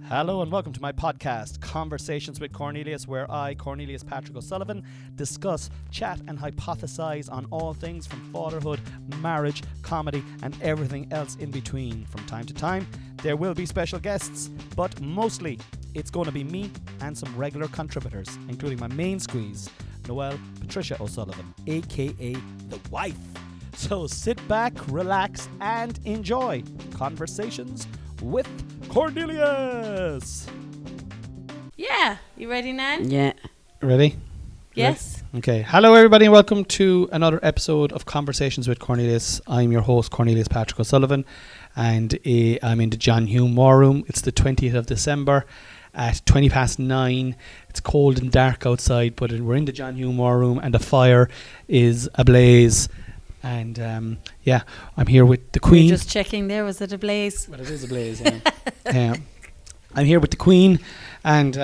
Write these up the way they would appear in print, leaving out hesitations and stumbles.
Hello and welcome to my podcast, Conversations with Cornelius, where I, Cornelius Patrick O'Sullivan, discuss, chat and hypothesize on all things from fatherhood, marriage, comedy and everything else in between. From time to time, there will be special guests, but mostly it's going to be me and some regular contributors, including my main squeeze, Noelle Patricia O'Sullivan, aka the wife. So sit back, relax and enjoy Conversations with Cornelius. Yeah, you ready, Nan? Yeah. Ready? Yes. Okay. Hello, everybody, and welcome to another episode of Conversations with Cornelius. I'm your host, Cornelius Patrick O'Sullivan, and I'm in the John Hume War Room. It's the 20th of December at 9:20. It's cold and dark outside, but we're in the John Hume War Room, and the fire is ablaze. And I'm here with the Queen. We're just checking there, was it a blaze? Well, it is a blaze, yeah. Yeah. I'm here with the Queen, and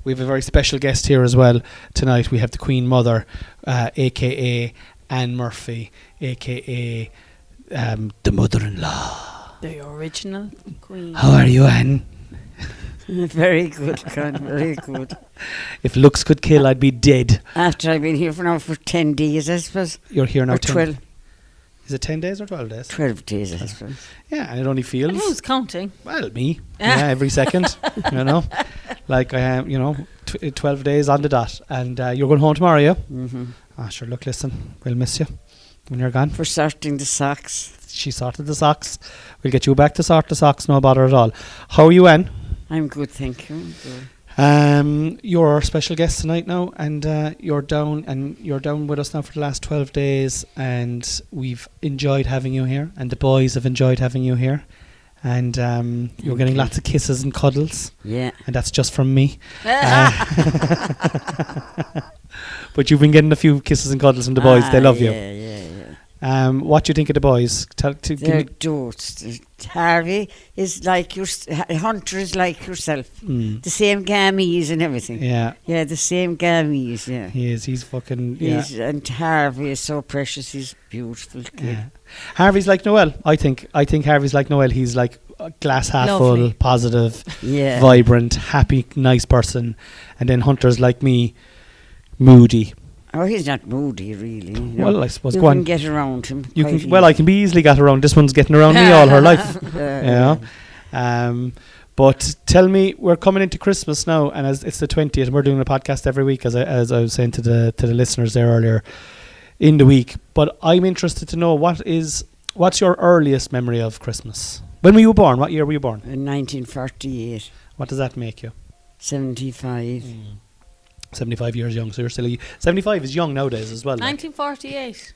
we have a very special guest here as well tonight. We have the Queen Mother, a.k.a. Anne Murphy, a.k.a. The mother-in-law. The original Queen. How are you, Anne? Very good, Con, very good. If looks could kill, I'd be dead. After I've been here for 10 days, I suppose. You're here now Or 12. Is it 10 days or 12 days? 12 days, I suppose. Yeah, and it only feels... And who's counting? Well, me. Yeah, every second, you know. Like I am, 12 days on the dot. And you're going home tomorrow, yeah? Mm-hmm. Sure, look, listen, we'll miss you when you're gone. For sorting the socks. She sorted the socks. We'll get you back to sort the socks, no bother at all. How are you, Anne? I'm good, thank you. Good. You're our special guest tonight now, and you're down with us now for the last 12 days, and we've enjoyed having you here, and the boys have enjoyed having you here, and you're getting lots of kisses and cuddles. Yeah. And that's just from me. But you've been getting a few kisses and cuddles from the boys. They love you. Yeah. What do you think of the boys? They're dotes. Harvey is like Hunter is like yourself. The same gammies and everything. Yeah. Yeah, the same gammies, yeah. He is. He's fucking... And Harvey is so precious. He's beautiful kid. Yeah. Harvey's like Noelle. I think Harvey's like Noelle. He's like a glass half Lovely. full, positive, Yeah. vibrant, happy, nice person. And then Hunter's like me, moody. Oh, he's not moody, really. Well, I suppose you go can on. get around him. I can be easily got around. This one's getting around me all her life. But tell me, we're coming into Christmas now, and as it's the 20th, and we're doing a podcast every week, as I was saying to the listeners there earlier in the week. But I'm interested to know what's your earliest memory of Christmas? When were you born? What year were you born? In 1948. What does that make you? 75. 75 years young, so you're still 75 is young nowadays as well. 1948.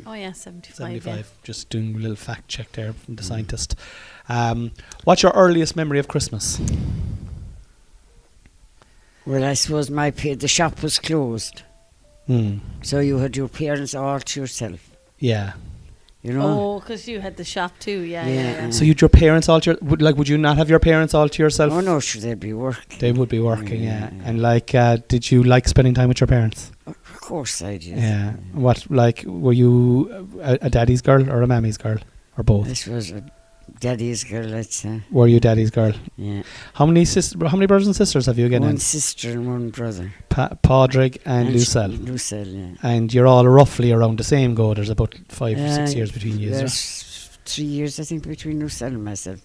Oh yeah, 75. 75. Yeah. Just doing a little fact check there from the scientist. What's your earliest memory of Christmas? Well, I suppose the shop was closed. So you had your parents all to yourself. Yeah. You know? Oh, because you had the shop too. Yeah. So you'd your parents all to would you not have your parents all to yourself? Oh no, sure, they'd be working. They would be working, yeah. And did you like spending time with your parents? Of course I did. Yeah. What, were you a daddy's girl or a mammy's girl? Or both? This was a daddy's girl, I'd say. Were you daddy's girl? Yeah. How many brothers and sisters have you again? One sister and one brother. Padraig and Lucille. Lucille, yeah. And you're all roughly around the same go. There's about 5 or 6 years between you. There's 3 years, I think, between Lucille and myself.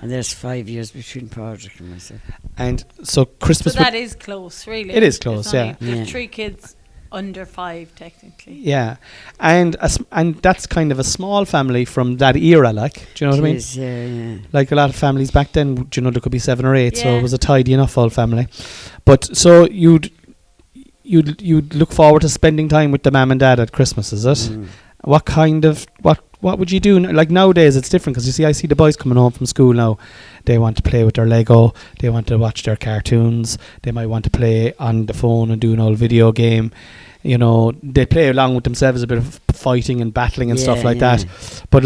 And there's 5 years between Padraig and myself. And so Christmas... So that is close, really. It is close, yeah. There's 3 kids under 5, technically. Yeah. And that's kind of a small family from that era, do you know what I mean? Yeah. Like a lot of families back then, there could be 7 or 8, so Yeah. it was a tidy enough old family. But so you'd look forward to spending time with the mum and dad at Christmas, is it? What kind of what would you do? Like nowadays it's different, because you see, I see the boys coming home from school now. They want to play with their Lego, they want to watch their cartoons, they might want to play on the phone and do an old video game. They play along with themselves, a bit of fighting and battling and stuff like that. But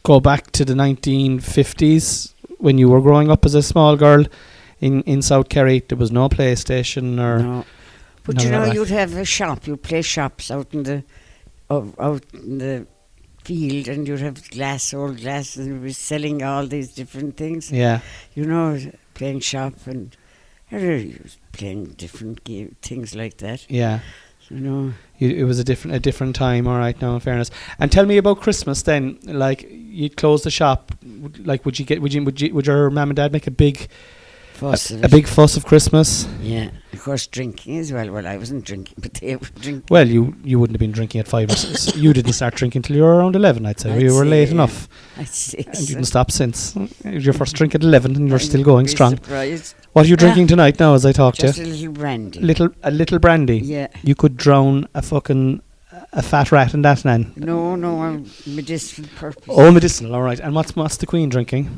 go back to the 1950s when you were growing up as a small girl in South Kerry, there was no PlayStation or... No. But you'd have a shop, you'd play shops out in the field, and you'd have old glass, and we were selling all these different things. Yeah. playing shop and he was playing different things like that. Yeah. You know. It was a different time, all right. Now, in fairness, and tell me about Christmas. Then, like, you'd close the shop. Like, would your mum and dad make a big Fuss. a big fuss of Christmas? Yeah, of course, drinking as well. Well, I wasn't drinking, but they were drinking. Well, you wouldn't have been drinking at 5 or 6. You didn't start drinking till you were around 11, I'd say. You were late enough. I'd say. And you didn't stop since. Your first drink at 11 and you're still going Be strong. surprised. What are you drinking tonight now as I talk to you? Just a little brandy. A little brandy? Yeah. You could drown a fat rat in that, Nan. No, I'm medicinal purpose. Oh, medicinal, all right. And what's the Queen drinking?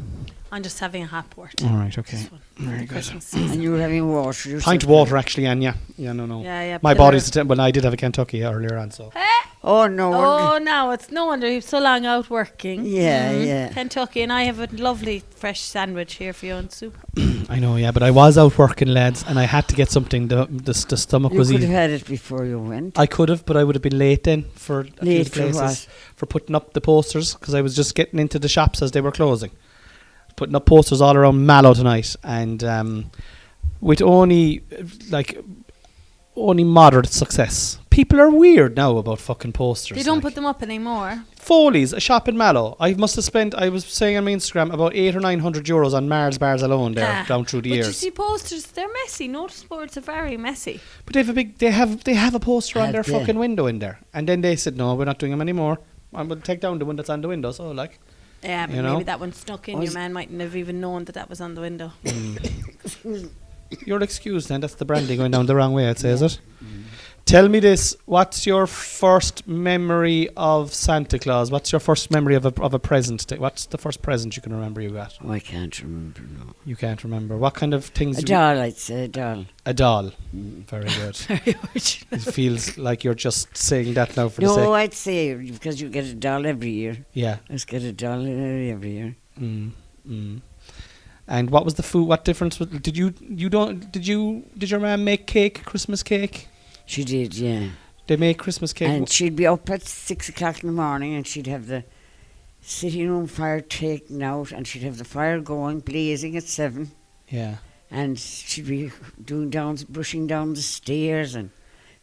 I'm just having a hot port. All right, okay. This one. Very good. Christmas season. And you were having water. You're Pint of surprised. water, actually, Anne, yeah. Yeah, no. Yeah. My pillar. body's... Well, I did have a Kentucky earlier on, so... Oh, no. Oh, no, it's no wonder he was so long out working. Yeah. Kentucky, and I have a lovely fresh sandwich here for you and soup. I know, yeah, but I was out working, lads, and I had to get something. The stomach You was could have eating. had it before you went. I could have, but I would have been late then for a few Late for places. what? For putting up the posters, because I was just getting into the shops as they were closing. Putting up posters all around Mallow tonight, and with only moderate success. People are weird now about fucking posters. They don't put them up anymore. Foley's, a shop in Mallow. I must have spent, I was saying on my Instagram, about 800 or 900 euros on Mars bars alone there, down through the But years. you see posters, they're messy. Notice boards are very messy. But they have a poster on their Have they? fucking window in there. And then they said, no, we're not doing them anymore. I'm going to take down the one that's on the window. So, like... Yeah, but You know? maybe that one snuck in. Your man mightn't have even known that was on the window. You're excused then. That's the brandy going down the wrong way, I'd say, is it? Tell me this. What's your first memory of Santa Claus? What's your first memory of a present? What's the first present you can remember you got? Oh, I can't remember, no. You can't remember. What kind of things? A doll, I'd say, a doll. A doll. Very good. Very original. It feels like you're just saying that now for the No, sake. I'd say, because you get a doll every year. Yeah. Let's get a doll every year. And what was the food? What difference was, did your mum make cake, Christmas cake? She did, yeah. They make Christmas cake. And she'd be up at 6 o'clock in the morning and she'd have the sitting room fire taken out and she'd have the fire going, blazing at 7. Yeah. And she'd be brushing down the stairs and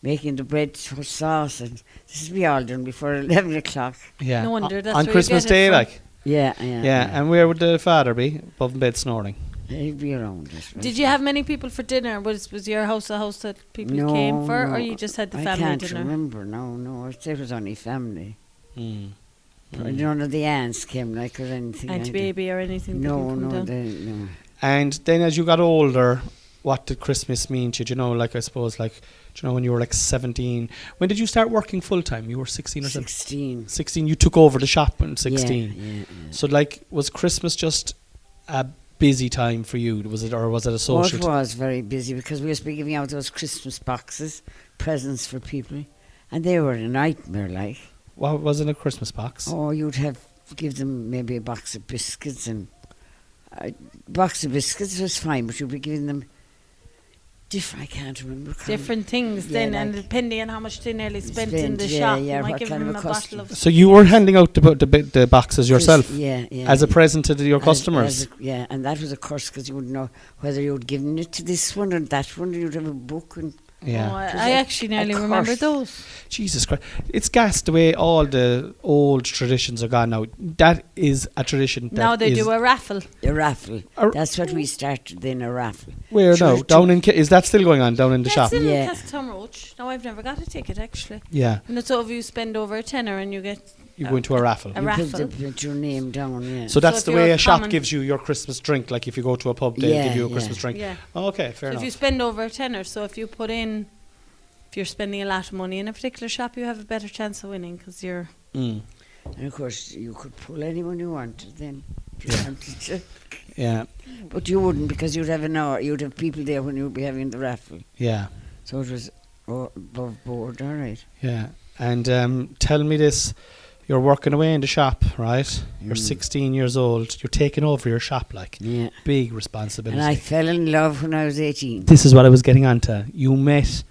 making the bread for sauce. And this would be all done before 11 o'clock. Yeah. No wonder that's on where you Christmas get it Day, from. like. Yeah. And where would the father be? Above in bed snoring. He'd be around us. Did you have many people for dinner? Was your house a house that people came for, or you just had the family I can't dinner? remember. No. I'd say it was only family. Mm. None of the aunts came, like, or anything. Auntie Baby or anything? No. No. And then as you got older, what did Christmas mean to you? Do you know, like, I suppose, like, do you know, when you were like 17? When did you start working full time? You were 16 or 16. 16, you took over the shop in 16. Yeah. So, like, was Christmas just a busy time for you? Was it a social? It was very busy because we used to be giving out those Christmas boxes, presents for people, and they were a nightmare, like. What was in a Christmas box? Oh, you'd give them maybe a box of biscuits, and a box of biscuits was fine, but you'd be giving them I can't remember. Different things Yeah, then, like and depending on how much they nearly spent in the yeah, shop, yeah, you might what give kind them of a a bottle of... So you were handing out the boxes yourself? Yeah. As a present to your customers? Yeah, and that was a curse because you wouldn't know whether you would given it to this one or that one. You'd have a book and... Yeah. Oh, It was I actually nearly remember curse. those. Jesus Christ. It's gassed the way all the old traditions are gone now. That is a tradition. Now they do a raffle. A raffle. That's what we started then, a raffle. Where Sure, now? Down in... Is that still going on down in the shop? That's in Yeah. Castle Roach. No, I've never got a ticket, actually. Yeah. And it's over, you spend over a tenner and you get... You go into a raffle. A You raffle. put your name down, yeah. So that's if the you're way a a shop common- gives you your Christmas drink. Like if you go to a pub, they'll give you a Christmas drink. Yeah. Oh, okay, fair So enough. if you spend over a tenner, so if you put in... If you're spending a lot of money in a particular shop, you have a better chance of winning because you're... And of course, you could pull anyone you wanted then. If you wanted to. Yeah. But you wouldn't because you'd have an hour. You'd have people there when you'd be having the raffle. Yeah. So it was above board, all right. Yeah. And tell me this. You're working away in the shop, right? You're 16 years old. You're taking over your shop, like. Yeah. Big responsibility. And I fell in love when I was 18. This is what I was getting onto. You met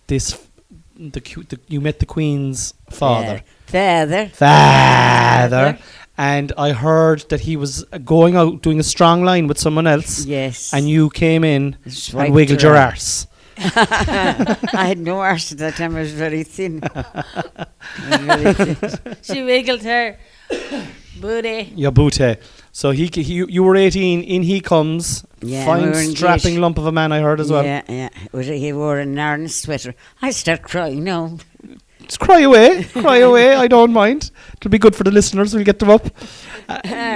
you met the Queen's father. Father. Father. and I heard that he was going out doing a strong line with someone else, Yes. and you came in Swiped and wiggled her your arm. arse. I had no arse at that time. I was very thin. I was very thin. She wiggled her booty. Your booty. So you were 18. In he comes. Yeah, Fine we were strapping engaged. lump of a man. I heard as well. Yeah, yeah. He wore a Narn sweater. I start crying now. Just cry away, cry away. I don't mind. It'll be good for the listeners. We'll get them up.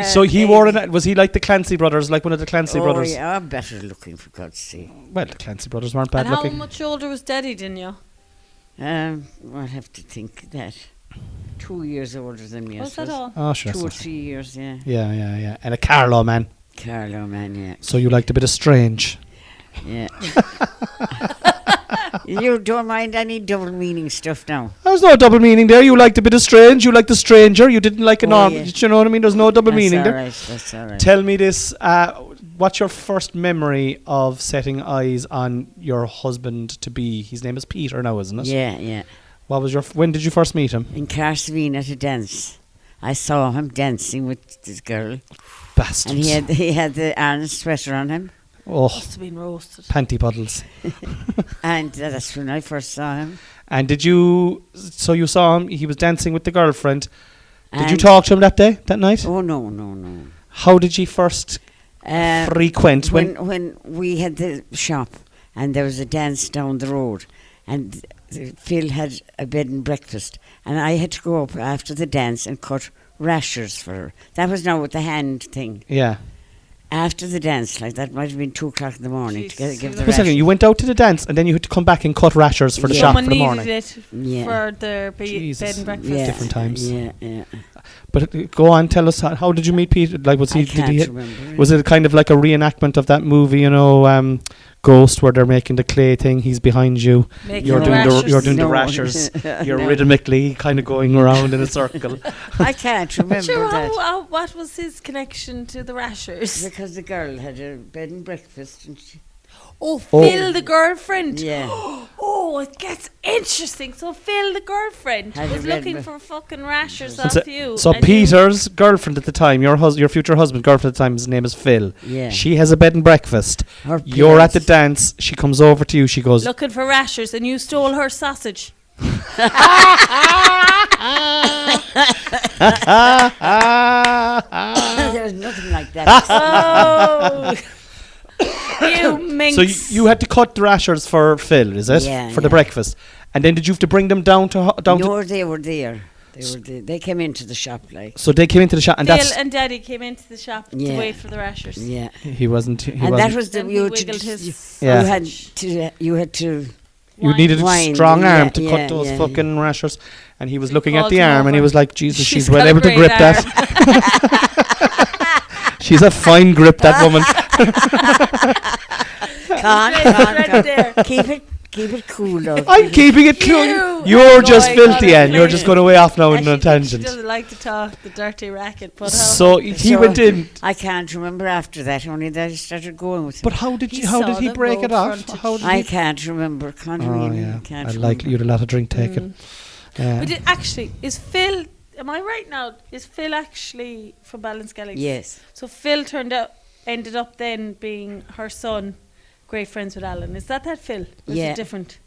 So he wore it. Was he like the Clancy brothers? Like one of the Clancy brothers? Yeah, I'm better looking, for God's sake. Well, the Clancy brothers weren't bad And how looking. much older was Daddy than you? I'll have to think that. 2 years older than me. I Was that suppose. all? Oh, sure. 2 or so- 3 years, yeah. Yeah. And a Carlo man. Carlo, man, yeah. So you liked a bit of strange. Yeah. You don't mind any double meaning stuff now? There's no double meaning there. You liked a bit of strange. You liked the stranger. You didn't like a Oh, norm. yeah. You know what I mean? There's no double meaning there. That's all right. Tell me this. What's your first memory of setting eyes on your husband to be? His name is Peter now, isn't it? Yeah, yeah. What was your? When did you first meet him? In Carsveen at a dance. I saw him dancing with this girl. Bastards. And he had the iron sweater on him. Oh, Must have been roasted. panty puddles. And that's when I first saw him. And did you? So you saw him. He was dancing with the girlfriend. Did you And- talk to him that day, that night? Oh, no. How did you first frequent? When we had the shop and there was a dance down the road and Phil had a bed and breakfast and I had to go up after the dance and cut rashers for her. That was now with the hand thing. Yeah. After the dance, like that might have been 2 o'clock in the morning to Jeez, give you the were- Wait a second. rashers. You went out to the dance and then you had to come back and cut rashers for the Yeah. shop Someone for the needed morning. it Yeah. for their Jesus. bed and breakfast. Yeah. Different times. Yeah. But go on, tell us how did you meet Peter? Like, was he? I Did can't he? remember. Was it kind of like a reenactment of that movie? Ghost, where they're making the clay thing. He's behind you. Making You're the doing the rashers. you're doing the No. rashers. You're No. rhythmically kind of going around in a circle. I can't remember Sure, that. what was his connection to the rashers? Because the girl had a bed and breakfast and she, Oh, Phil, the girlfriend. yeah. Oh, it gets interesting. So Phil, the girlfriend, Had was a red looking bra- for fucking rashers So, off you. so and you- Peter's girlfriend at the time, your future husband, girlfriend at the time, his name is Phil. Yeah. She has a bed and breakfast. Her You're at the parents- dance. She comes over to you. She goes, looking for rashers, and you stole her sausage. There's nothing like that. Oh, you minx. So you had to cut the rashers for Phil, is it? Yeah, for the yeah. breakfast, and then did you have to bring them down to No, they were there. They came into the shop like. So they came into the shop, and Phil that's and Daddy came into the shop Yeah. to wait for the rashers. Yeah. he wasn't. He And wasn't. that was the Then he you wiggled you his Yeah. had to You wine. needed a Wine, strong yeah, arm to yeah, cut those yeah, fucking rashers, and he was looking at Called the him arm, and he over. was like, "Jesus, she's She's well got a able to great grip arm. that. She's a fine grip, that woman." Right there. Keep it cool though. I'm keeping it cool. You You're just annoying filthy, and you're mother. just going away off now Yeah, on a she tangent. doesn't like to talk the dirty racket, but So he So- went in. I can't remember after that. Only that I started going with him. But how did He you? How saw did he the break it road off? frontage. How did I he? can't remember. Can't Oh really. yeah, Can't I remember. like you'd a lot of drink taken. Yeah. But actually, is Phil? Am I right now? Is Phil actually from Ballinskellig? Yes. So Phil ended up then being her son, great friends with Alan. Is that Phil? Or is Yeah. it different?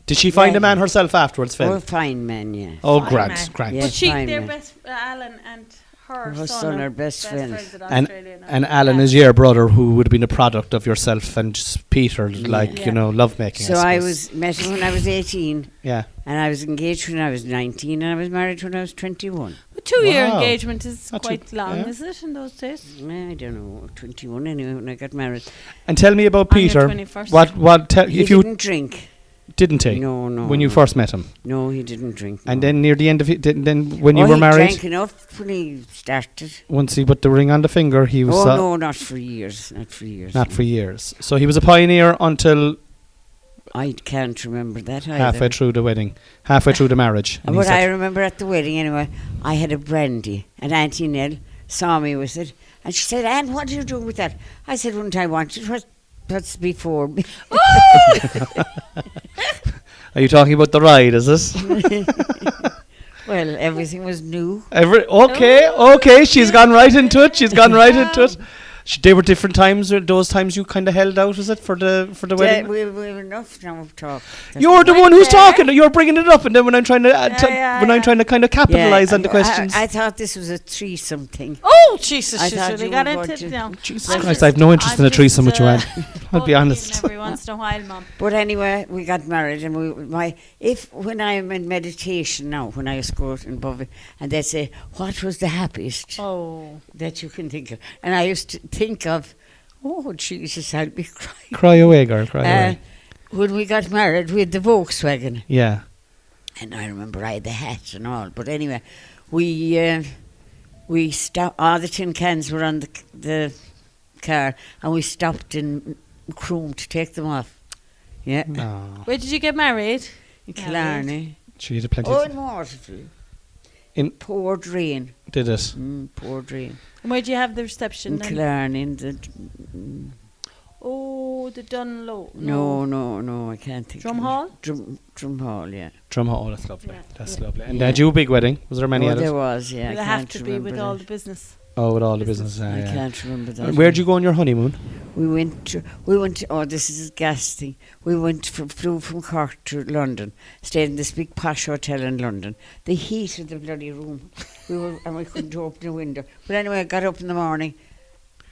Did she find Yeah. a man herself afterwards, Phil? Oh, fine man, yeah. Oh, Fine grant, man. grant. Yeah. But fine, they're man. best. Alan and her Her son son are are best friends. in And Australia now. and Alan is your brother, who would have been a product of yourself and just Peter, like Yeah. love making. So I suppose. met him when I was 18, Yeah. and I was engaged when I was 19, and I was married when I was 21. A 2-year Wow. engagement is Not too- quite long, yeah. is it, in those days? I don't know, 21 anyway when I got married. And tell me about On your Peter. 21st. He If you didn't drink. didn't he? No, no. When you no. first met him, No, he didn't drink. and no. then near the end of it, then when you Oh, were he married, drank enough when he started. once he put the ring on the finger, he was Oh, no, not for years. Not for years. not for years. So he was a pioneer until I can't remember that either. halfway through the wedding, halfway through the marriage. And he But I said, remember at the wedding anyway, I had a brandy, and Auntie Nell saw me with it, and she said, "Anne, what do you do with that?" I said, "Wouldn't I want it? What's before me?" "Are you talking about the ride? Is this?" Well, everything was new. Okay, she's gone right into it. They were different times. Those times you kind of held out, is it, for the wedding? We were enough now of talk. You're the Right one who's there. talking. You're bringing it up, and then when I'm trying to when I'm trying to kind of capitalize on the questions. I thought this was a threesome thing. Oh, Jesus, I she thought should you have got were into going it to- now. Jesus Christ, I have no interest in a threesome with Joanne. I'll be honest. Every once in a while, Mum. But anyway, we got married, and when I'm in meditation now, when I was going in Bovey, and they say, "What was the happiest Oh. that you can think of?" And I used to think of, oh Jesus, I'll be crying. Cry away, girl. Cry away. When we got married, we had the Volkswagen, Yeah. and I remember I had the hat and all. But anyway, we stopped. All the tin cans were on the car, and we stopped in Croom to take them off. Yeah, Oh, Where did you get married? in Killarney. she had plenty. Oh, in Waterville. In- poured rain. Did it? Poured rain. And where did you have the reception In then? Killarney. Oh, the Dunlow. No, I can't think. Drum of it. Hall? Drum Hall, yeah. Drumhall. Oh, that's lovely. Yeah. That's lovely. And had you a big wedding? Was there many Oh, others? there was, yeah. Will I it have can't to be remember with all the that. business? Oh, with all the business. I Yeah. can't remember that. And where'd you go on your honeymoon? We went to, oh, this is a gas thing. Flew from Cork to London, stayed in this big posh hotel in London. The heat of the bloody room. And we couldn't open the window. But anyway, I got up in the morning.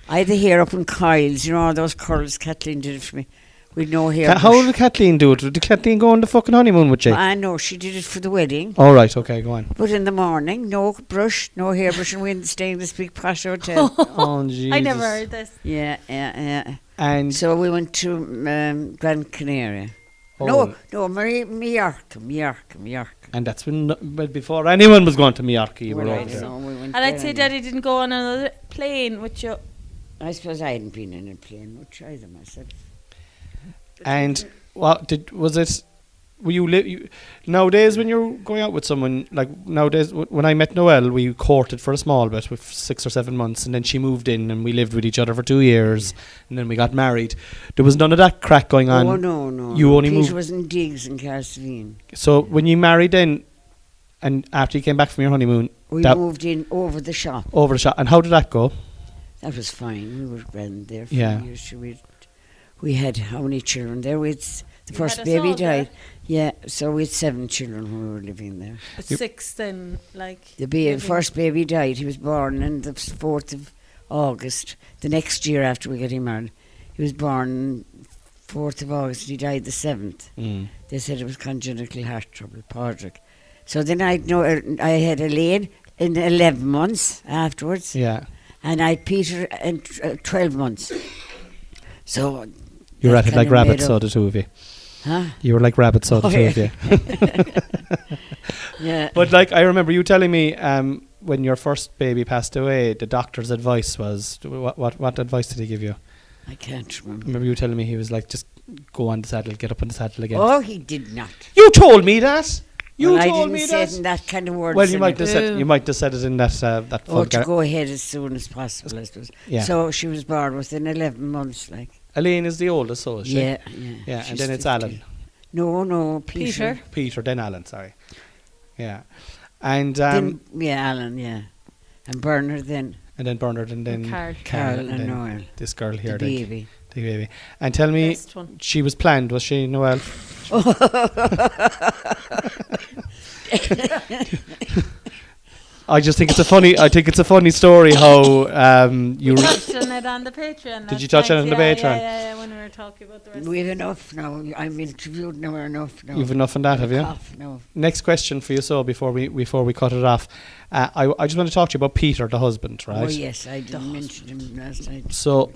I had the hair up in coils, all those curls. Kathleen did it for me. We'd no hair. How did Kathleen do it? Did Kathleen go on the fucking honeymoon with you? I know, she did it for the wedding. All right, okay, go on. But in the morning, no brush, no hairbrush, and we were staying in this big posh hotel. Oh, Jesus. I never heard this. Yeah. And So we went to Gran Canaria. oh, No, Mallorca. and that's well, before anyone was going to Mallorca, you were Well, over I there. know, we went And I'd there say and- Daddy didn't go on another plane with you. I suppose I hadn't been in a plane much either myself. And was it? Were you nowadays when you're going out with someone, like nowadays when I met Noelle, we courted for a small bit with 6 or 7 months, and then she moved in and we lived with each other for 2 years, and then we got married. There was none of that crack going on. Oh no. You only Peter moved. was in Diggs in Carsveen. So when you married then, and after you came back from your honeymoon, We that moved in over the shop. over the shop, and how did that go? That was fine. We were grand there for Yeah. years. So we had how many children there? The You first had us baby all there? died. Yeah, so we had 7 children when we were living there. At Yep. 6 then, like. The living- first baby died. He was born on the 4th of August, the next year after we got him married. He was born 4th of August. He died the 7th. They said it was congenital heart trouble, Padraig. So then I had Elaine in 11 months afterwards, Yeah, and I had Peter in 12 months. So you were that at it like kinda made rabbits, so up- the two of you. Huh? You were like rabbits, so the Oh, two of you. Yeah. But like I remember you telling me when your first baby passed away, the doctor's advice was what advice did he give you? I can't remember. Remember you telling me he was like, just go on the saddle, get up on the saddle again. Oh, he did not. You told me that. You Well, told I me didn't say that. it in that kind of words. Well, you might anyway. have said it in that that Oh, to photograph. go ahead as soon as possible, I suppose. Yeah. So she was born within 11 months, like. Elaine is the oldest, so is she? Yeah. Yeah, and She's then it's 50. Alan. No, Peter. Peter, then Alan. Sorry. Yeah, and Then, Alan, yeah. And Bernard then. and then Bernard, and then Carl. Carl and and then Noel. this girl here, The baby. the baby. And tell me, Best one. she was planned, was she, Noel? I just think it's a funny. I think it's a funny story how you. Touched on it on the Patreon. Did you last touch on it night. on the Yeah, Patreon? Yeah, when we were talking about the rest. We've enough now. I'm interviewed now. We're enough now. You've enough on that, have you? Cough now. Next question for you, so before we cut it off, I just want to talk to you about Peter, the husband, right? Oh yes, I didn't mention him last night. So,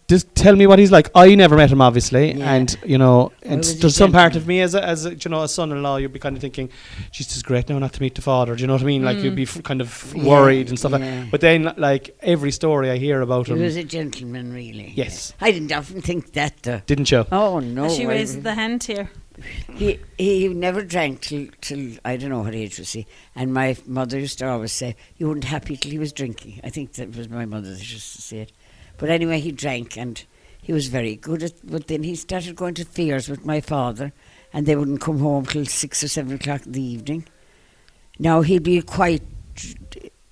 just tell me what he's like. I never met him, obviously, Yeah. and was there's a some part gentleman. of me as a son-in-law, you'd be kind of thinking, "Geez, it's great now not to meet the father." Do you know what I mean? Like you'd be kind of Yeah, worried and stuff. yeah. But then, like every story I hear about He him, was a gentleman, really. Yes. I didn't often think that, though. didn't you? Oh no. And she I- raised the hand here. He never drank till I don't know what age was he. And my mother used to always say, "You weren't happy till he was drinking." I think that was my mother that used to say it. But anyway, he drank and he was very good at. But then he started going to fairs with my father, and they wouldn't come home till 6 or 7 o'clock in the evening. Now, he'd be a quiet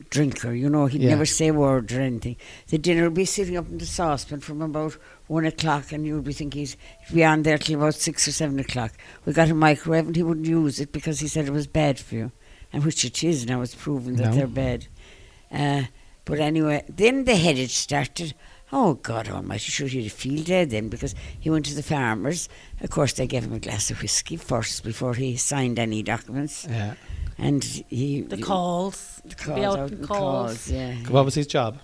drinker, you know, he'd Yeah. never say a word or anything. The dinner would be sitting up in the saucepan from about 1 o'clock, and you'd be thinking he'd be on there till about 6 or 7 o'clock. We got a microwave, and he wouldn't use it because he said it was bad for you, and which it is now, it's proven that No. they're bad. But anyway, then the headache started. Oh, God almighty, sure he had a field day then, because he went to the farmers. Of course, they gave him a glass of whiskey first before he signed any documents. Yeah. And The calls. the Be out in calls. yeah. What was his job?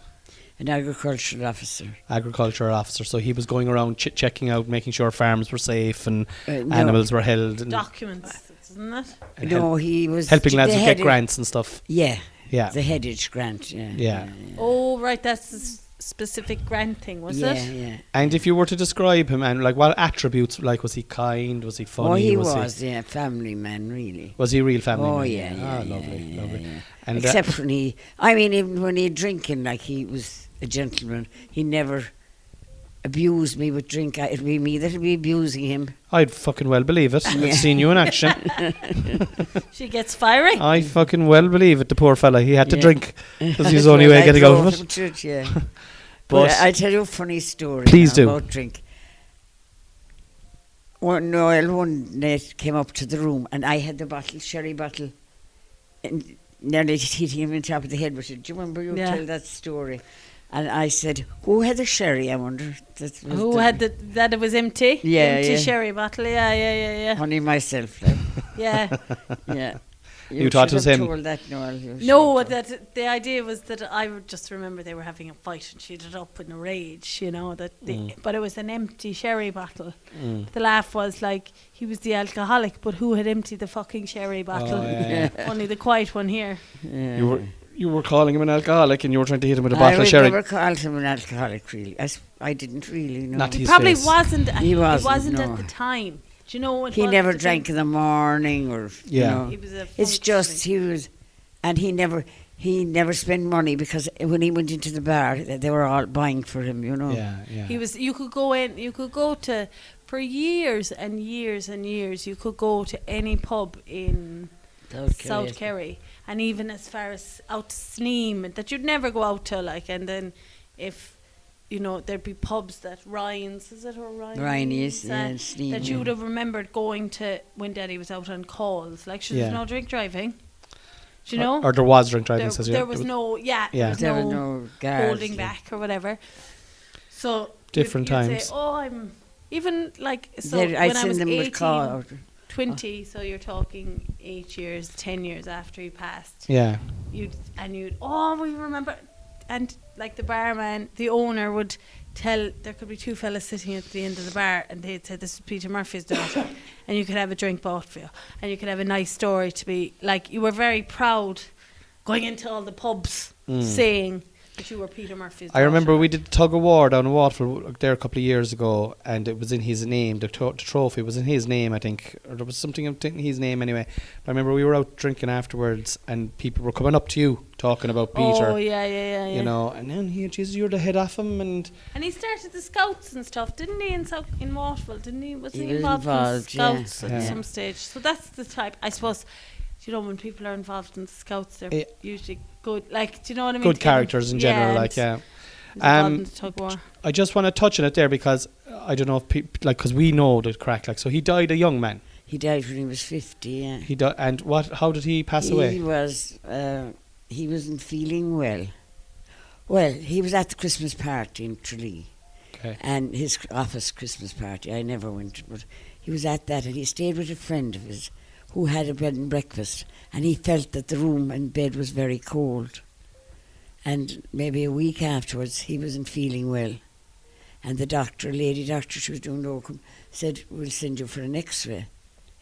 An agricultural officer. Agriculture officer. So he was going around checking out, making sure farms were safe and No. animals were held. And, Documents, isn't it? and No, he was helping lads the get head of- grants and stuff. Yeah, Yeah. the headage grant. Yeah. Oh, right, that's the specific grant thing, was yeah, it? yeah. And if you were to describe him, and like what attributes, like was he kind, was he funny? Oh, he was, yeah, family man, really. Was he a real family Oh, man? yeah, yeah, Ah, yeah, lovely, yeah, lovely. yeah. And Except when even when he'd drinking, like he was a gentleman, he never abused me with drink. It'd be me that'd be abusing him. I'd fucking well believe it. Yeah. I've seen you in action. She gets fiery. I fucking well believe it. The poor fella, he had to Yeah. drink because he's the only way I of getting out drove of him it. to it, yeah. But But I tell you a funny story Please now do. about drink. Noel one night came up to the room, and I had the bottle, sherry bottle, and nearly hitting him on top of the head with it. Do you remember you Yeah. tell that story? And I said, "Who had the sherry? I wonder." That was Who had that it was empty? Yeah, Empty yeah. sherry bottle. Yeah. Only myself. Like. Yeah. Yeah. You thought should it was have him. told that, Noel. You should No, have told. that the idea was that I would just remember they were having a fight and she'd it up in a rage, you know. But it was an empty sherry bottle. Mm. The laugh was like he was the alcoholic, but who had emptied the fucking sherry bottle? Oh, yeah. Only the quiet one here. Yeah. You were calling him an alcoholic, and you were trying to hit him with a I bottle of would sherry. never called him an alcoholic, really. I didn't really know. Not He his probably face. wasn't. He wasn't, no. at the time. Do you know what? He never drank in the morning, or Yeah. You know. He was a It's just he was, and he never spent money, because when he went into the bar, they were all buying for him, you know. Yeah, yeah. He was. You could go in. You could go to for years and years and years. You could go to any pub in South Kerry, and even as far as out to Sneem, that you'd never go out to, like. And then, if you know, there'd be pubs that Ryan's, is it or Ryan's? Ryan's, yeah, and Sneem, that you yeah. would have remembered going to when Daddy was out on calls. Like, Yeah. there's no drink driving. Do you know? Or there was drink driving. there, says there was no. Yeah. Yeah. There was There were no no guards. holding back or whatever. So Different you'd times. Say, oh, I'm even like so. I'd when I send was them 18, with call. 20, so you're talking 8 years, 10 years after he passed. Yeah. You'd we remember, and like the barman, the owner would tell, there could be two fellas sitting at the end of the bar, and they'd say, "This is Peter Murphy's daughter," and you could have a drink bought for you, and you could have a nice story to be like. You were very proud going into all the pubs saying that you were Peter Murphy's daughter. I remember we did tug of war down in Waterford there a couple of years ago, and it was in his name. The trophy was in his name, I think, or there was something in his name anyway. But I remember we were out drinking afterwards, and people were coming up to you talking about Peter. Oh yeah. You know, and then Jesus, you're the head of him, and And he started the scouts and stuff, didn't he? In Waterville, didn't he? Was He he was involved in involved, yeah. scouts at Yeah. some stage? So that's the type, I suppose. You know, when people are involved in the scouts, they're Yeah. usually good. Like, do you know what I mean? good To get them- characters in general, and like yeah. he's involved in Um, the tug war. I just want to touch on it there because I don't know if because we know the crack. Like, so he died a young man. He died when he was 50. Yeah. He died, and how did he pass away? He wasn't feeling well. Well, he was at the Christmas party in Tralee. Okay. And his office Christmas party. I never went, but he was at that, and he stayed with a friend of his who had a bed and breakfast, and he felt that the room and bed was very cold. And maybe a week afterwards, he wasn't feeling well. And the doctor, lady doctor, she was doing locum, said, "We'll send you for an X-ray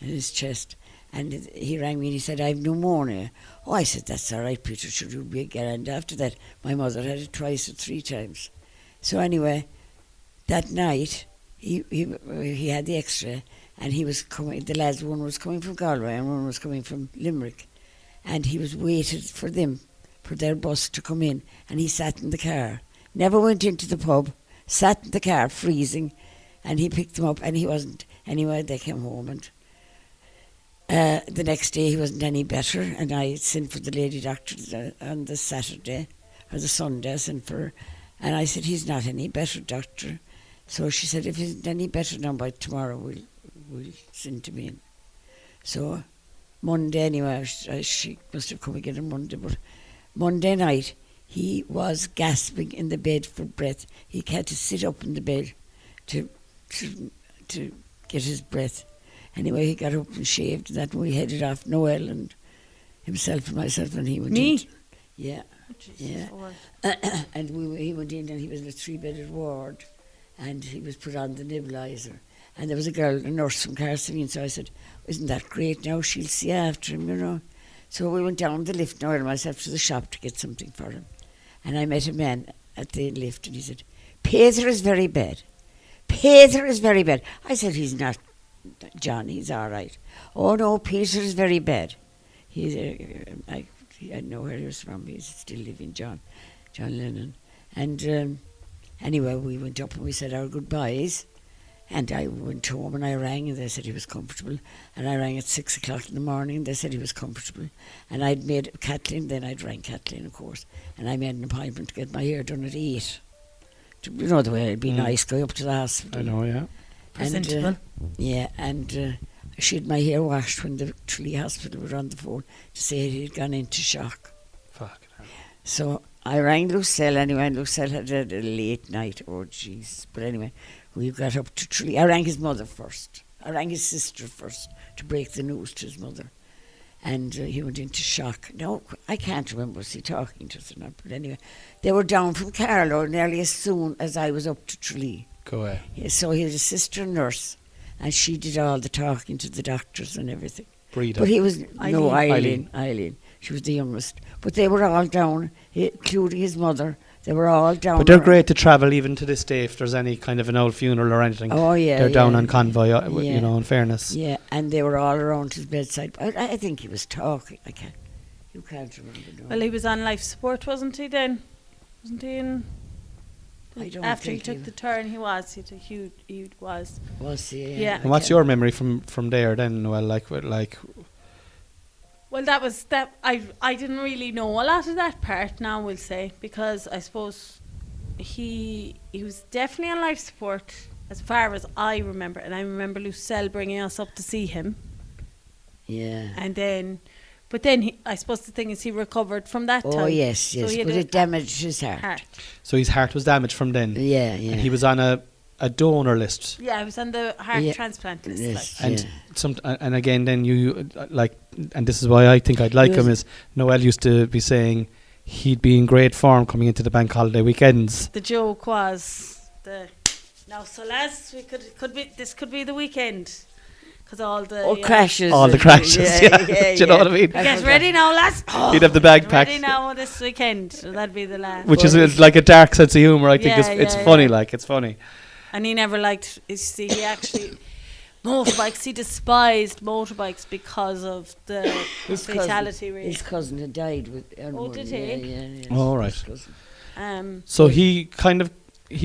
in his chest." And he rang me and he said, "I have pneumonia." Oh, I said, "That's all right, Peter, should you be grand." After that, my mother had it twice or three times. So anyway, that night, he had the X-ray, and he was coming, the lads, one was coming from Galway and one was coming from Limerick. And he was waited for them, for their bus to come in, and he sat in the car. Never went into the pub, sat in the car, freezing, and he picked them up, and he wasn't. Anyway, they came home, The next day he wasn't any better, and I sent for the lady doctor on the Saturday or the Sunday. I sent for her, and I said, he's not any better, doctor. So she said, if he's not any better now, by tomorrow we'll send him in. So Monday anyway, she must have come again on Monday, but Monday night he was gasping in the bed for breath. He had to sit up in the bed to get his breath. Anyway, he got up and shaved, and that we headed off, Noel and himself and myself, and he went in. Me? Yeah. Oh, Jesus, Yeah. Lord. And he went in, and he was in a 3-bedded ward, and he was put on the nebulizer. And there was a girl, a nurse from Carson, so I said, isn't that great now? She'll see after him, you know. So we went down the lift, Noel and myself, to the shop to get something for him. And I met a man at the lift, and he said, Peter is very bad. Peter is very bad. I said, he's not, John, he's all right. Oh, no, Peter is very bad. He's, I know where he was from. He's still living, John Lennon. And anyway, we went up and we said our goodbyes. And I went home and I rang, and they said he was comfortable. And I rang at 6 o'clock in the morning, and they said he was comfortable. And I'd made Kathleen, then I'd rang Kathleen, of course. And I made an appointment to get my hair done at 8. You know the way it'd be nice going up to the hospital. I know, yeah. Presentable. And she had my hair washed when the Tralee Hospital were on the phone to say he'd gone into shock. Fuck. So I rang Lucille anyway, and Lucille had a late night. Oh, jeez. But anyway, we got up to Tralee. I rang his mother first. I rang his sister first to break the news to his mother. And he went into shock. No, I can't remember, was he talking to us or not? But anyway, they were down from Carlow nearly as soon as I was up to Tralee. Go ahead. Yeah, so he had a sister nurse, and she did all the talking to the doctors and everything. Breeder. But he was, no, Eileen. Eileen. She was the youngest. But they were all down, including his mother. They were all down. But they're great to travel even to this day if there's any kind of an old funeral or anything. Oh, yeah. They're down yeah, on convoy, yeah. you know, in fairness. Yeah, and they were all around his bedside. I think he was talking. You can't remember. No. Well, he was on life support, wasn't he then? Wasn't he in... I don't After he think took the turn, he was. He was. Was he? Yeah. And what's your memory from there then, Noel? Well, that was that. I didn't really know a lot of that part. Now we'll say, because I suppose he was definitely on life support as far as I remember, and I remember Lucille bringing us up to see him. Yeah. And then, but then I suppose the thing is he recovered from that time. Oh, yes. So he had but it damaged his heart. So his heart was damaged from then. Yeah. And he was on a donor list. Yeah, he was on the heart transplant list. Yes, Like. And and again then you and this is why I think I'd like him is Noel used to be saying he'd be in great form coming into the bank holiday weekends. The joke was so lads, this could be the weekend. Because all the crashes. All the crashes, yeah. Do you know what I mean? Get ready now, lads. He'd have the bag Get packed. ready now this weekend. So that'd be the last. Which is like a dark sense of humour, I think. It's funny, it's funny. And he never liked, you see, he actually, motorbikes, he despised motorbikes because of the fatality rate. His cousin had died with... did he? Yeah. Oh, right. So he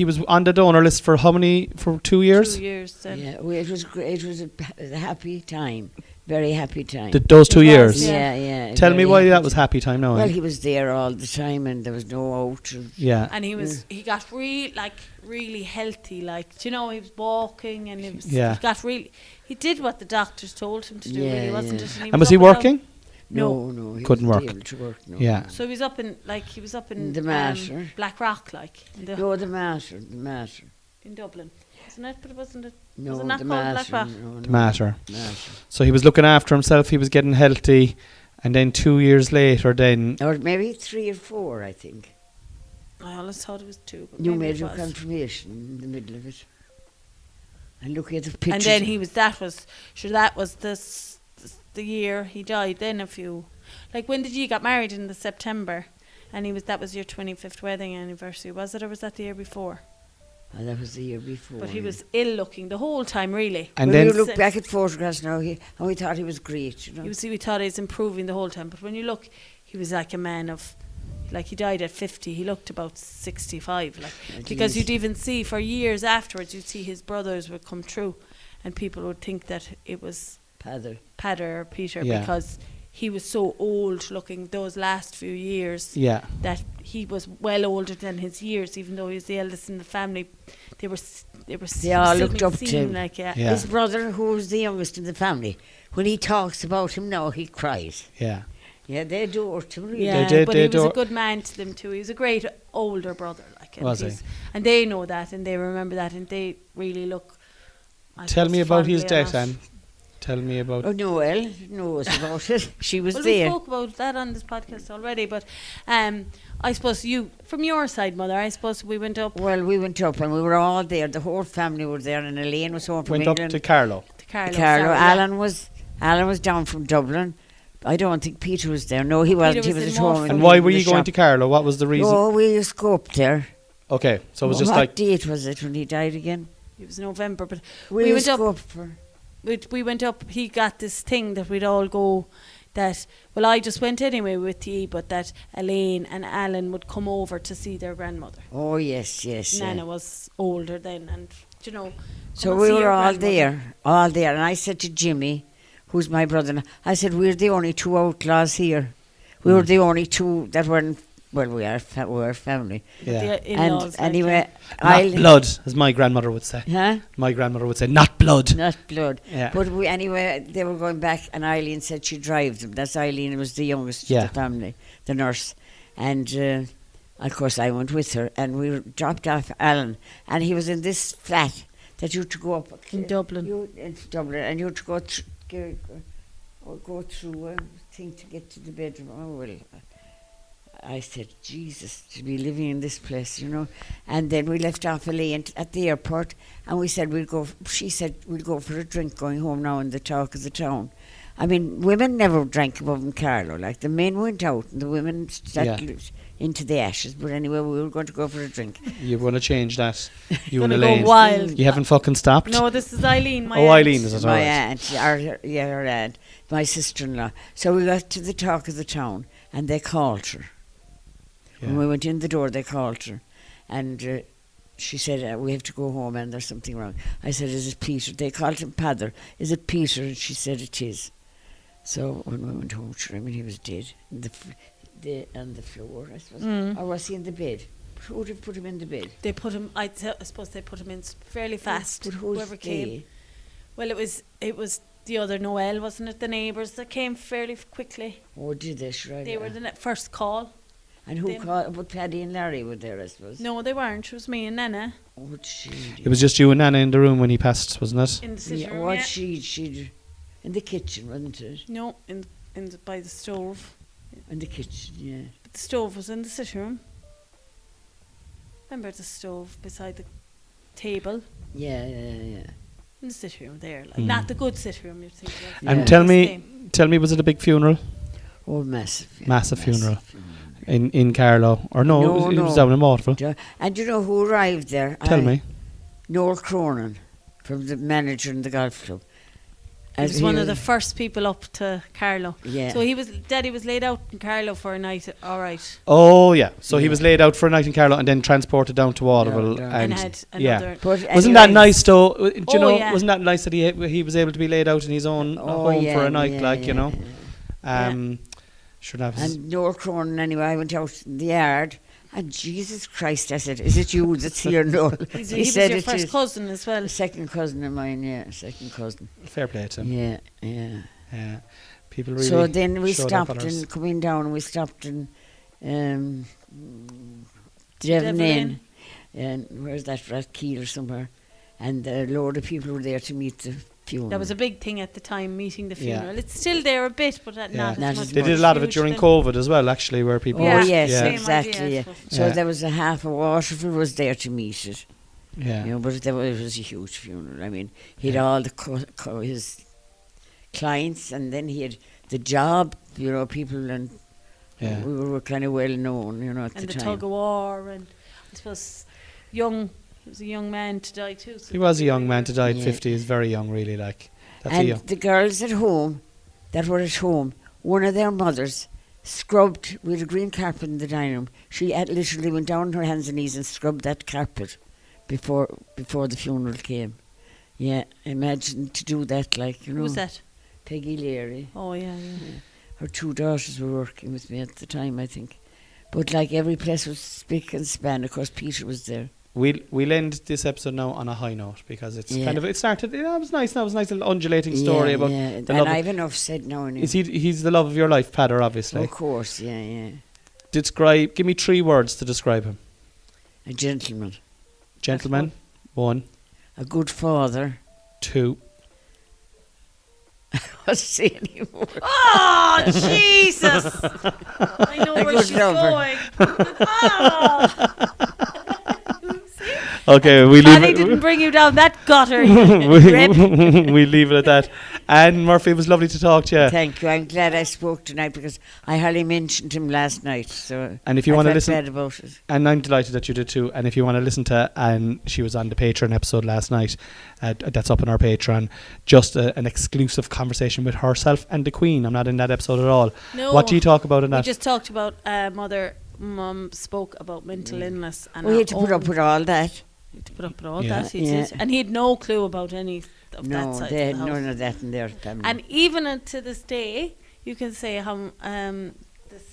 was on the donor list for how many? For 2 years? 2 years then. Yeah, it was great. It was a happy time. Very happy time. Those 2 years? Yeah. Tell me why that was happy time now. Well, he was there all the time, and there was no out. Yeah. And he got really healthy. Like, do you know, he was walking and he did what the doctors told him to do, really, wasn't it? And was he working? No, he couldn't work. Able to work. No. Yeah. So he was up in the Mater. Black Rock, the Mater. In Dublin, isn't it? But it wasn't it? No, was it not the called Mater. Black Rock? No, the Mater. So he was looking after himself. He was getting healthy, and then 2 years later, or maybe 3 or 4, I think. I always thought it was 2. But you made your confirmation in the middle of it. And looking at the pictures. And then that was the year he died. Then when did you got married in the September? And that was your 25th wedding anniversary, was it, or was that the year before? Oh, that was the year before. But he was ill looking the whole time, really. And then you look back at photographs now, we thought he was great, you know. We thought he was improving the whole time, but when you look, he was like a man of, he died at 50. He looked about 65, because you'd even see for years afterwards, you'd see his brothers would come through, and people would think that it was Padder. Peter, Yeah. because he was so old looking those last few years Yeah. that he was well older than his years, even though he was the eldest in the family. They all still looked up to seen him. like, yeah. Yeah. His brother, who was the youngest in the family, when he talks about him now, he cries. Yeah. Yeah, they adored him. Really. Yeah, did, but they he was a do- good man to them too. He was a great older brother, like, and Was he? and they know that, and they remember that, and they really look. I Tell suppose, me about his fondly on death, it. Anne. Tell me about. Oh, Noel knows about it. She was Well, we there. spoke about that on this podcast already, but I suppose from your side, Mother, I suppose we went up Well, we went up and we were all there. The whole family were there, and Elaine was home from Went up England. to Carlo. to Carlo. Carlo. sorry, yeah. Alan was down from Dublin. I don't think Peter was there. No, he wasn't. He was was in at home. Morpeth. And in why were the you going shop. to Carlo? What was the reason? No, we used to go up there. Okay, so it was just what like date was it when he died again? It was November, but We We used went to up- go up for. we went up. He got this thing that we'd all go. That I just went anyway with you, but that Elaine and Alan would come over to see their grandmother. Oh yes, yes. Nana was older then, and So come and we see were your all grandmother. there, and I said to Jimmy, who's my brother, I said, we're the only two outlaws here. We were the only two that weren't, well, we are family. But yeah. the in-laws, And anyway, Not blood, as my grandmother would say. Huh? My grandmother would say, not blood. Not blood. Yeah. But anyway, they were going back, and Eileen said she drives them. That's Eileen, who was the youngest Yeah. of the family, the nurse. And of course, I went with her, and we dropped off Alan, and he was in this flat that you had to go up In Dublin. in Dublin, and you had to go through a thing to get to the bedroom. Oh well. I said, Jesus, to be living in this place, you know. And then we left off Elaine at the airport, and we said she said we'll go for a drink going home now in the talk of the town. I mean, women never drank above in Carlo. Like, the men went out and the women settled into the ashes. But anyway, we were going to go for a drink. You're going to change that. You and Gonna go Elaine. wild. You haven't fucking stopped. No, this is Eileen. My Oh, aunt. Eileen, is it? My Alright. aunt, her aunt, my sister-in-law. So we got to the talk of the town, and they called her. Yeah. When we went in the door, they called her, and she said, we have to go home and there's something wrong. I said, is it Peter? They called him Padder. Is it Peter? And she said, it is. So when we went home, sure, I mean, he was dead on the floor, I suppose. Or was he in the bed? Who would have put him in the bed? They put him. I suppose they put him in fairly fast. But who's whoever came. they? Well, it was the other Noel, wasn't it? The neighbours that came fairly quickly. Oh, did they? Sure. They were the first call. And who them. called? But Paddy and Larry were there, I suppose. No, they weren't. It was me and Nana Oh, she. It was just you and Nana in the room when he passed, wasn't it? in the sitting room. What Yeah. she in the kitchen, wasn't it? No, by the stove. In the kitchen, yeah. But the stove was in the sitting room. Remember the stove beside the table Yeah. in the sitting room there, like Mm. not the good sitting room. You'd think. Of. Yeah. And tell This me, thing. was it a big funeral Oh, massive. Yeah, Massive funeral. in Carlo? Or no, No, it was no. down in Waterville. And you know who arrived there? Tell me. Noel Cronin, from the manager in the golf club. He was one of the first people up to Carlo. Yeah. So Daddy was laid out in Carlo for a night. All right. Oh, yeah. So he Yeah. was laid out for a night in Carlo and then transported down to Waterville. Yeah. And And had yeah. another. But Wasn't that anyway, nice though? Do you Oh, know, yeah. wasn't that nice that he was able to be laid out in his own home yeah, for a night, yeah, like, yeah, you know? yeah. Sure, that was. And Noel Cronin, anyway, I went out in the yard, and Jesus Christ, I said, is it you that's here, Noel? He He was said your it first is. cousin as well. A second cousin of mine, yeah, second cousin. Fair play to him. Yeah, yeah. Yeah. People really. So then we showed their stopped colours. in, coming down, we stopped in Devon Devon Inn. And where's that, Rathkeil or somewhere? And a load of people were there to meet the funeral. That was a big thing at the time, meeting the Yeah. funeral. It's still there a bit, but Yeah. not Not as as much. They did a much. lot of it Huge during then. COVID as well, actually, where people. Oh, were, yes, yeah. Same exactly, idea, I yeah. suppose. So Yeah. there was a half of Waterville was there to meet it. Yeah. You know, but it was a huge funeral. I mean, he had all his clients, and then he had the job, you know, people, and Yeah. we were kind of well known, you know, at And the the time. tug of war, and I suppose he was a young man to die too. So He was a young man to die at Yeah. 50. He's very young, really. Like, that's a And young. the girls at home, that were at home, one of their mothers scrubbed with a green carpet in the dining room. She had literally went down on her hands and knees and scrubbed that carpet before the funeral came. Yeah, imagine to do that, like, you know. Who's that? Peggy Leary. Oh, yeah. Her 2 daughters were working with me at the time, I think. But like every place was spick and span. Of course, Peter was there. We'll end this episode now on a high note because it's kind of it started. It was nice. That was a nice little undulating story about. Yeah. The And love I've enough said now. He's the love of your life, Padder, obviously. Of course, yeah. Give me 3 words to describe him. A gentleman. Gentleman, 1. A good father. 2. What's say anymore? Oh, Jesus! I know where she's going. Oh. Okay, we leave Paddy it. didn't bring you down that gutter. We leave it at that. Anne Murphy, it was lovely to talk to you. Thank you. I'm glad I spoke tonight because I hardly mentioned him last night. So And if you want to listen, bad about it. and I'm delighted that you did too. And if you want to listen to Anne, she was on the Patreon episode last night. That's up on our Patreon. Just an exclusive conversation with herself and the Queen. I'm not in that episode at all. No. What do you talk about in We that? just talked about Mum spoke about mental illness. And We had to put up with all that. to put up with all Yeah. that. He did. And he had no clue about any of that No, side they had of the house. none of that in their family. And even to this day, you can say how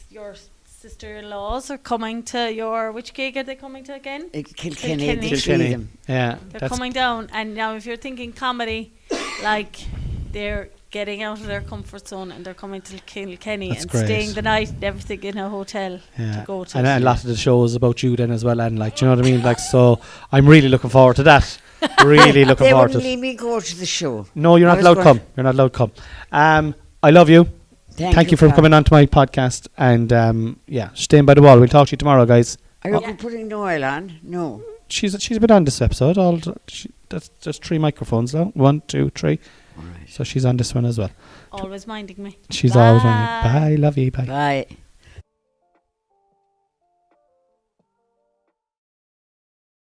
your sister-in-laws are coming to your... Which gig are they coming to again? Kilkenny, Kilkenny. the three of them. Yeah, They're coming down. And now if you're thinking comedy, like they're getting out of their comfort zone and they're coming to Kilkenny That's and great. staying the night and everything in a hotel to go to. And a lot of the show is about you then as well, and like, do you know what I mean? Like, so I'm really looking forward to that. Really looking They forward to wouldn't it. leave me go to the show. No, you're I not was allowed to going- come. You're not allowed to come. I love you. Thank you for Pat. coming on to my podcast. And staying by the wall. We'll talk to you tomorrow, guys. Are you putting the oil on? No. She's been on this episode. That's just 3 microphones now. 1, 2, 3. All right. So she's on this one as well. Always minding me. She's always on. Bye. Love you. Bye. Bye.